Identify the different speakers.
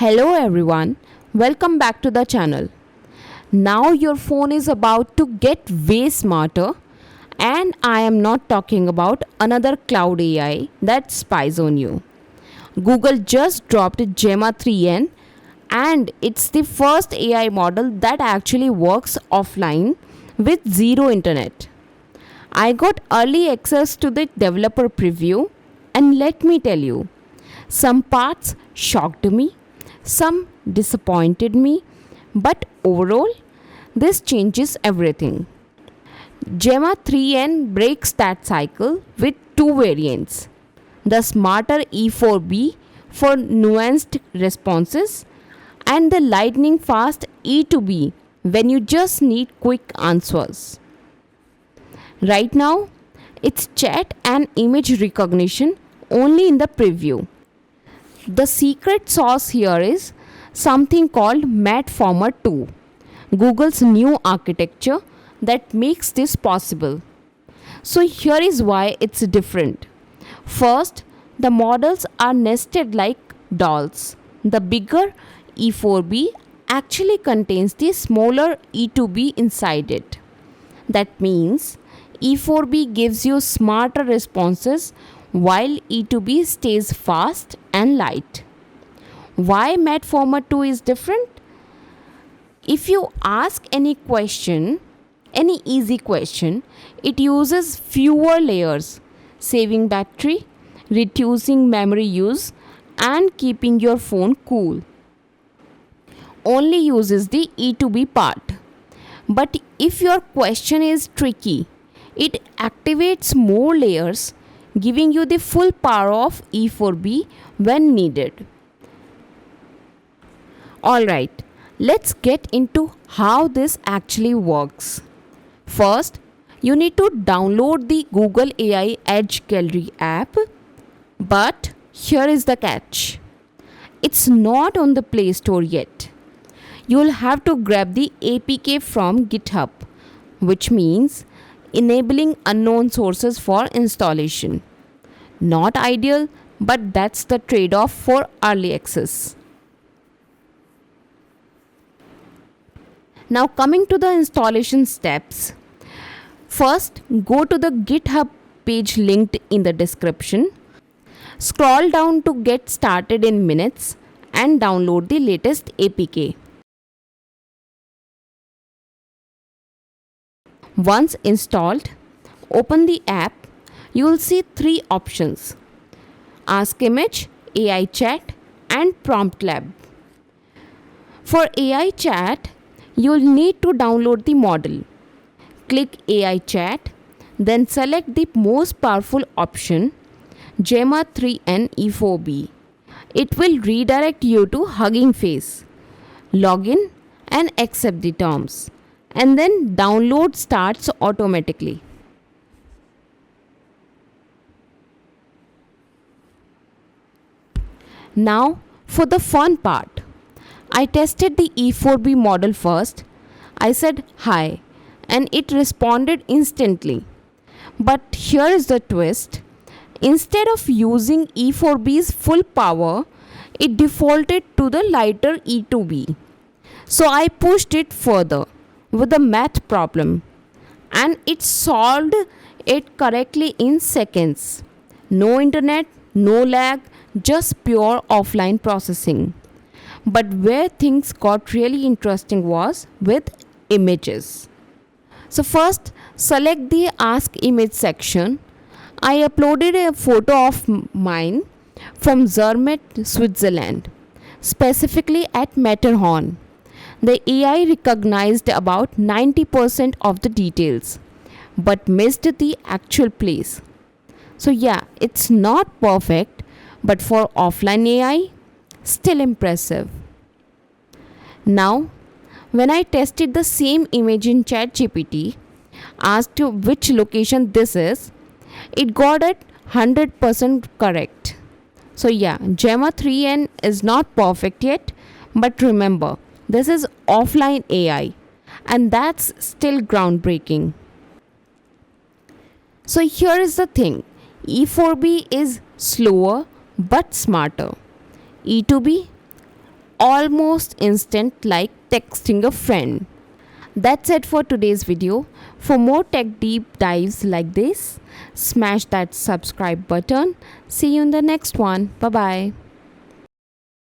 Speaker 1: Hello everyone, welcome back to the channel. Now your phone is about to get way smarter, and I am not talking about another cloud AI that spies on you. Google just dropped Gemma 3N, and it's the first AI model that actually works offline with zero internet. I got early access to the developer preview, and let me tell you, some parts shocked me, some disappointed me, but overall, this changes everything. Gemma 3N breaks that cycle with two variants: the smarter E4B for nuanced responses, and the lightning fast E2B when you just need quick answers. Right now, it's chat and image recognition only in the preview. The secret sauce here is something called Matformer 2, Google's new architecture that makes this possible. So here is why it's different. First, the models are nested like dolls. The bigger E4B actually contains the smaller E2B inside it. That means E4B gives you smarter responses while E2B stays fast and light. Why Matformer 2 is different? If you ask any easy question, it uses fewer layers, saving battery, reducing memory use, and keeping your phone cool. Only uses the E2B part. But if your question is tricky, it activates more layers, giving you the full power of E4B when needed. Alright, let's get into how this actually works. First, you need to download the Google AI Edge Gallery app, but here is the catch. It's not on the Play Store yet. You'll have to grab the APK from GitHub, which means enabling unknown sources for installation. Not ideal, but that's the trade-off for early access. Now coming to the installation steps. First, go to the GitHub page linked in the description. Scroll down to get started in minutes and download the latest APK. Once installed, open the app. You will see three options: Ask Image, AI Chat, and Prompt Lab. For AI Chat, you will need to download the model. Click AI Chat, then select the most powerful option, Gemma 3N E4B. It will redirect you to Hugging Face. Log in and accept the terms, and then download starts automatically. Now for the fun part. I tested the E4B model first. I said hi and it responded instantly. But here is the twist. Instead of using E4B's full power, it defaulted to the lighter E2B. So I pushed it further with a math problem, and it solved it correctly in seconds. No internet, no lag, just pure offline processing. But where things got really interesting was with images. So first, select the Ask Image section. I uploaded a photo of mine from Zermatt, Switzerland, specifically at Matterhorn. The AI recognized about 90% of the details, but missed the actual place. So yeah, it's not perfect, but for offline AI, still impressive. Now, when I tested the same image in ChatGPT, asked which location this is, it got it 100% correct. So yeah, Gemma 3N is not perfect yet, but remember, this is offline AI, and that's still groundbreaking. So here is the thing. E4B is slower but smarter. E2B almost instant like texting a friend. That's it for today's video. For more tech deep dives like this, smash that subscribe button. See you in the next one. Bye bye.